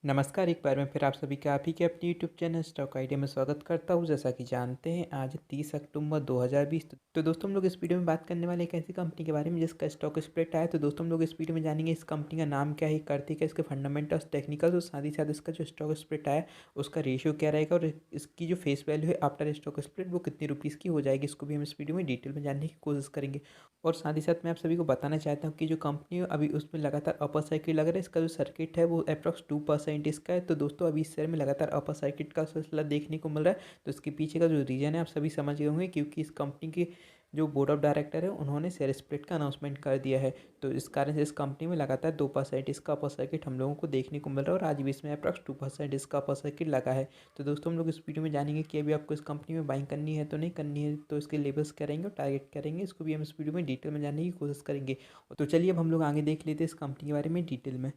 नमस्कार, एक बार मैं फिर आप सभी का आप ही के अपने यूट्यूब चैनल स्टॉक आइडिया में स्वागत करता हूं। जैसा कि जानते हैं आज 30 अक्टूबर 2020। तो दोस्तों हम लोग इस वीडियो में बात करने वाले एक ऐसी कंपनी के बारे में जिसका स्टॉक स्प्लिट आया। तो दोस्तों हम लोग इस वीडियो में जानेंगे इस कंपनी का नाम क्या है, करती क्या, इसके फंडामेंटल्स, टेक्निकल्स और साथ ही साथ इसका जो स्टॉक स्प्लिट आया उसका रेशियो क्या रहेगा और इसकी जो फेस वैल्यू है आफ्टर स्टॉक स्प्लिट वो कितनी रुपीज़ की हो जाएगी। इसको भी हम इस वीडियो में डिटेल में जानने की कोशिश करेंगे। और साथ ही साथ मैं आप सभी को बताना चाहता हूँ कि जो कंपनी है अभी उसमें लगातार अपर सर्किट लग रहा है। इसका जो सर्किट है वो अप्रॉक्स 2% इसका है। तो दोस्तों अभी इस शेयर में लगातार अपर सर्किट का सिलसिला देखने को मिल रहा है। तो इसके पीछे का जो रीज़न है आप सभी समझ गए होंगे, क्योंकि इस कंपनी के जो बोर्ड ऑफ डायरेक्टर है उन्होंने शेयर स्प्लिट का अनाउंसमेंट कर दिया है। तो इस कारण से इस कंपनी में लगातार 2% इसका अपर सर्किट हम लोगों को देखने को मिल रहा है और आज भी इसमें अप्रॉक्स 2% इसका अपर सर्किट लगा है। तो दोस्तों हम लोग इस वीडियो में जानेंगे कि अभी आपको इस कंपनी में बाइंग करनी है तो नहीं करनी है, तो इसके लेवल्स क्या रहेंगे और टारगेट क्या रहेंगे, इसको भी हम इस वीडियो में डिटेल में जानने की कोशिश करेंगे। तो चलिए अब हम लोग आगे देख लेते हैं इस कंपनी के बारे में डिटेल में।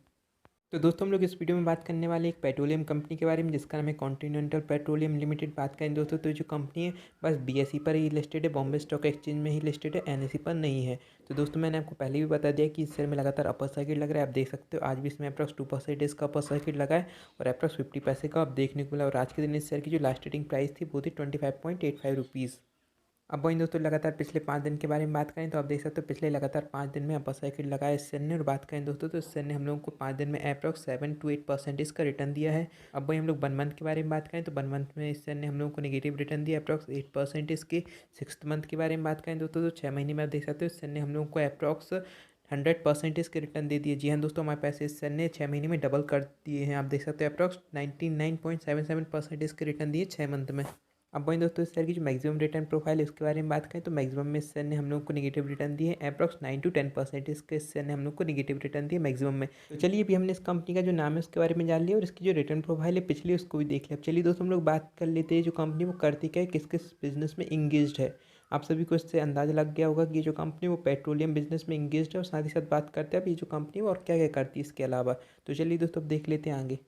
तो दोस्तों हम लोग इस वीडियो में बात करने वाले एक पेट्रोलियम कंपनी के बारे में जिसका नाम है कॉन्टिनेंटल पेट्रोलियम लिमिटेड। बात करें दोस्तों तो जो कंपनी है बस बीएसई पर ही लिस्टेड है, बॉम्बे स्टॉक एक्सचेंज में ही लिस्टेड है, एनएसई पर नहीं है। तो दोस्तों मैंने आपको पहले भी बता दिया कि इस शेयर में लगातार अपर सर्किट लग रहा है। आप देख सकते हो आज भी इसमें अप्रॉक्स 2% इसका अपर सर्किट लगा है और अप्रॉक्स 50 पैसे का आप देखने को मिला। और आज के दिन इस शेयर की जो लास्ट रेटिंग प्राइस थी वो थी 25.85 रुपीज़। अब वहीं दोस्तों लगातार पिछले 5 दिन के बारे में बात करें तो आप देख सकते हो पिछले लगातार 5 दिन में अपर सर्किट लगाया इस शेयर ने। और बात करें दोस्तों तो इस शेयर ने हम लोगों को 5 दिन में अप्रॉक्स 7 to 8% इसका रिटर्न दिया है। अब वहीं हम लोग 1 मंथ के बारे में बात करें तो 1 मंथ में इस शेयर ने हम लोगों को नेगेटिव रिटर्न दिया अप्रॉक्स 8% इसके। 6th मंथ के बारे में बात करें दोस्तों तो 6 महीने में आप देख सकते हो इस शेयर ने हम लोगों को अप्रॉक्स 100% इसके रिटर्न दे दिए। जी हाँ दोस्तों, हमारे पैसे इस शेयर ने 6 महीने में डबल कर दिए हैं। आप देख सकते हो अप्रॉक्स 99.77% इसके रिटर्न दिए 6 मंथ में। अब वहीं दोस्तों इस शेयर की जो मैक्सिमम रिटर्न प्रोफाइल है उसके बारे में बात करें तो मैक्सिमम में इस शेयर ने हम लोग को नेगेटिव रिटर्न दिए अप्रॉक्स 9 to 10% इसके इस शेयर ने हम लोग को नेगेटिव रिटर्न दिए मैक्सिमम में। तो चलिए अभी हमने इस कंपनी का जो नाम है उसके बारे में जान लिया और इसकी जो रिटर्न प्रोफाइल है पिछली उसको भी देख लिया। अब चलिए दोस्तों हम लोग बात कर लेते हैं जो कंपनी वो करती क्या है, किस किस बिजनेस में इंगेज्ड है। आप सभी को इससे अंदाजा लग गया होगा कि ये जो कंपनी वो पेट्रोलियम बिजनेस में इंगेज्ड है। और साथ ही साथ बात करते हैं अब ये जो कंपनी वो और क्या क्या करती है इसके अलावा। तो चलिए दोस्तों अब देख लेते हैं आगे।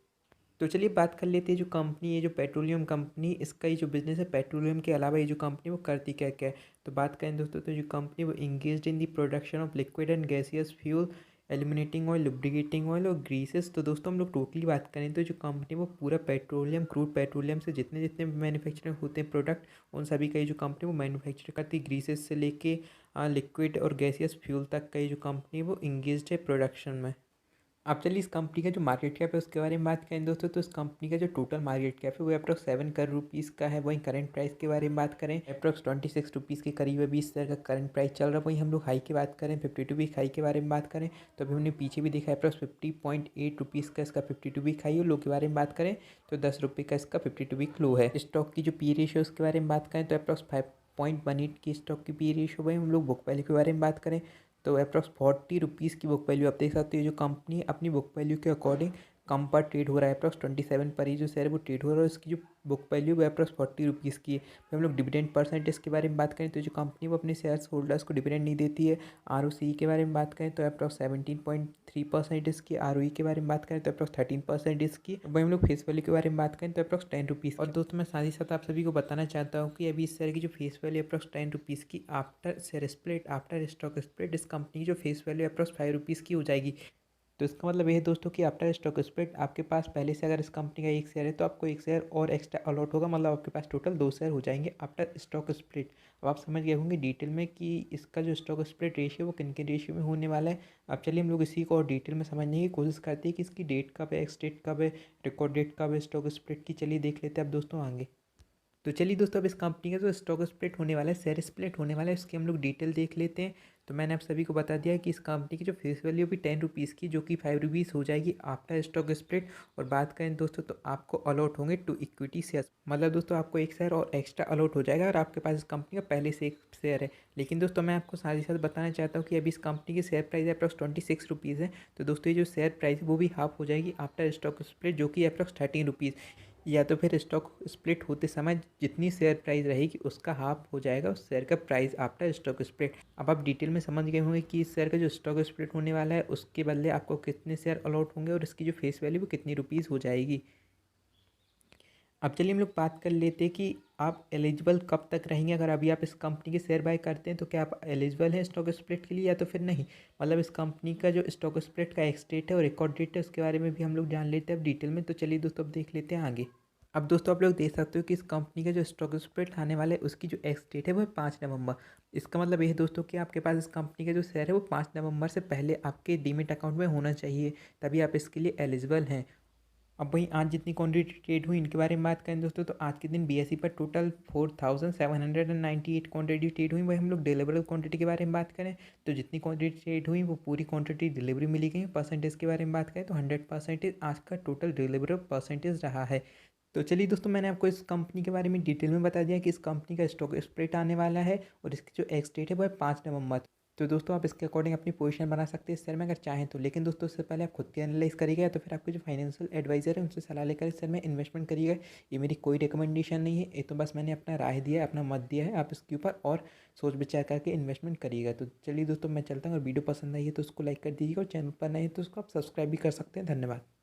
तो चलिए बात कर लेते हैं जो कंपनी है जो पेट्रोलियम कंपनी, इसका ये जो बिज़नेस है पेट्रोलियम के अलावा ये जो कंपनी वो करती क्या क्या है। तो बात करें दोस्तों तो जो कंपनी वो engaged in the production of liquid and gaseous fuel, eliminating oil, lubricating oil और ग्रीसेस। तो दोस्तों हम लोग टोटली बात करें तो जो कंपनी वो पूरा पेट्रोलियम, क्रूड पेट्रोलियम से जितने जितने मैन्युफैक्चरिंग होते हैं प्रोडक्ट उन सभी का ये जो कंपनी वो मैन्युफैक्चर करती है। ग्रीसेस से लेके लिक्विड और गैसियस फ्यूल तक का ये जो कंपनी वो इंगेज्ड है प्रोडक्शन में। अब चलिए इस कंपनी का जो मार्केट कैप है उसके बारे में बात करें दोस्तों तो इस कंपनी का जो टोटल मार्केट कैप है वो अप्रॉक्स 7 करोड़ रुपीज़ का है। वहीं करंट प्राइस के बारे में बात करें अप्रॉक्स 26 रुपीज़ के करीब है। 20 शेयर का करंट प्राइस चल रहा है। वहीं हम लोग हाई की बात करें 52 वीक हाई के बारे में बात करें तो अभी हमने पीछे भी देखा है अप्रॉक्स 50.8 रुपीज़ का इसका 52 वीक हाई। और लो के बारे में बात करें तो 10 रुपये का इसका 52 वीक लो है। स्टॉक की जो पी रेशियो उसके बारे में बात करें तो अप्रॉक्स 5.18 की स्टॉक की पी रेशियो। वहीं हम लोग बुक वैल्यू के बारे में बात करें तो अप्रॉक्स 40 रुपीज़ की बुक वैल्यू। आप देख सकते हो जो कंपनी अपनी बुक वैल्यू के अकॉर्डिंग कम पर ट्रेड हो रहा है। अप्रॉक्स 27 पर ही जो शेयर है वो ट्रेड हो रहा है और इसकी जो बुक वैल्यू वो अप्रॉक्स 40 रुपीज़ की है। फिर हम लोग डिविडेंड परसेंटेज के बारे में बात करें तो जो कंपनी वो अपने शेयर होल्डर्स को डिविडेंड नहीं देती है। आरओसी के बारे में बात करें तो अप्रॉक्स 17.3% इसकी। आरओई के बारे में बात करें तो अप्रॉक्स 13% इसकी। वहीं हम लोग फेस वैल्यू के बारे में बात करें तो अप्रॉक्स 10 रुपीज़। और दोस्तों मैं साथ ही साथ आप सभी को बताना चाहता हूँ कि अभी इस शेयर की जो फेस वैल्यू अप्रॉक्स 10 रुपीज़ की after share split, after stock split इस कंपनी की जो फेस वैल्यू अप्रॉक्स 5 रुपीज़ की हो जाएगी। तो इसका मतलब ये है दोस्तों कि आफ्टर स्टॉक स्प्लिट आपके पास पहले से अगर इस कंपनी का एक शेयर है तो आपको एक शेयर और एक्स्ट्रा अलॉट होगा, मतलब आपके पास टोटल 2 शेयर हो जाएंगे आफ्टर स्टॉक स्प्लिट। अब आप समझ गए होंगे डिटेल में कि इसका जो स्टॉक स्प्लिट रेशियो वो किन किन रेशियो में होने वाला है। अब चलिए हम लोग इसी को और डिटेल में समझने की कोशिश करते हैं कि इसकी डेट कब है, एक्स डेट कब है, रिकॉर्ड डेट कब है स्टॉक स्प्लिट की। चलिए देख लेते हैं अब दोस्तों आगे। तो चलिए दोस्तों अब इस कंपनी का जो स्टॉक स्प्लिट होने वाला है, शेयर स्प्लिट होने वाला है, इसकी हम लोग डिटेल देख लेते हैं। तो मैंने आप सभी को बता दिया कि इस कंपनी की जो फेस वैल्यू भी 10 रुपीज़ की जो कि 5 रुपीज़ हो जाएगी आफ्टर स्टॉक स्प्लिट। और बात करें दोस्तों तो आपको अलॉट होंगे 2 इक्विटी शेयर, मतलब दोस्तों आपको एक शेयर और एक्स्ट्रा अलॉट हो जाएगा अगर आपके पास इस कंपनी का पहले से एक शेयर है। लेकिन दोस्तों मैं आपको साथ ही साथ बताना चाहता हूँ कि अभी इस कंपनी की शेयर प्राइस अप्रॉक्स 26 रुपीज़ है। तो दोस्तों ये जो शेयर प्राइस है वो भी हाफ हो जाएगी आफ्टर स्टॉक स्प्लिट जो कि अप्रॉक्स 13 रुपीज़। या तो फिर स्टॉक स्प्लिट होते समय जितनी शेयर प्राइस रहेगी उसका हाफ हो जाएगा उस शेयर का प्राइस आफ्टर स्टॉक स्प्लिट। अब आप डिटेल में समझ गए होंगे कि इस शेयर का जो स्टॉक स्प्लिट होने वाला है उसके बदले आपको कितने शेयर अलॉट होंगे और इसकी जो फेस वैल्यू वो कितनी रुपीज़ हो जाएगी। अब चलिए हम लोग बात कर लेते हैं कि आप एलिजिबल कब तक रहेंगे। अगर अभी आप इस कंपनी के शेयर बाय करते हैं तो क्या आप एलिजिबल हैं स्टॉक स्प्लिट के लिए या तो फिर नहीं। मतलब इस कंपनी का जो स्टॉक स्प्लिट का एक्स डेट है और रिकॉर्ड डेट है उसके बारे में भी हम लोग जान लेते हैं अब डिटेल में। तो चलिए दोस्तों अब देख लेते हैं आगे। अब दोस्तों आप लोग देख सकते हो कि इस कंपनी का जो स्टॉक स्प्लिट आने वाला है उसकी जो एक्स डेट है वो है 5 नवंबर। इसका मतलब ये है दोस्तों कि आपके पास इस कंपनी का जो शेयर है वो 5 नवंबर से पहले आपके डीमेट अकाउंट में होना चाहिए, तभी आप इसके लिए एलिजिबल हैं। अब वहीं आज जितनी क्वांटिटी ट्रेड हुई इनके बारे में बात करें दोस्तों, तो आज के दिन बीएसई पर टोटल 4798 क्वांटिटी ट्रेड हुई। वही हम लोग डिलीवरेबल क्वांटिटी के बारे में बात करें तो जितनी क्वांटिटी ट्रेड हुई वो पूरी क्वांटिटी डिलीवरी मिली गई। परसेंटेज के बारे में बात करें तो 100% आज का टोटल डिलीवरेबल परसेंटेज रहा है। तो चलिए दोस्तों मैंने आपको इस कंपनी के बारे में डिटेल में बता दिया कि इस कंपनी का स्टॉक स्प्लिट आने वाला है और इसकी जो एक्स डेट है वो है 5 नवंबर। तो दोस्तों आप इसके अकॉर्डिंग अपनी पोजीशन बना सकते हैं इस शेयर में अगर चाहें तो। लेकिन दोस्तों उससे पहले आप खुद की एनालाइज करिएगा या तो फिर आपके जो फाइनेंशियल एडवाइजर है उनसे सलाह लेकर इस शेयर में इन्वेस्टमेंट करिएगा। ये मेरी कोई रिकमेंडेशन नहीं है, ये तो बस मैंने अपना राय दिया है, अपना मत दिया है। आप इसके ऊपर और सोच विचार करके इन्वेस्टमेंट करिएगा। तो चलिए दोस्तों मैं चलता हूँ। अगर वीडियो पसंद आई है तो उसको लाइक कर दीजिएगा और चैनल पर नए हैं तो उसको आप सब्सक्राइब भी कर सकते हैं। धन्यवाद।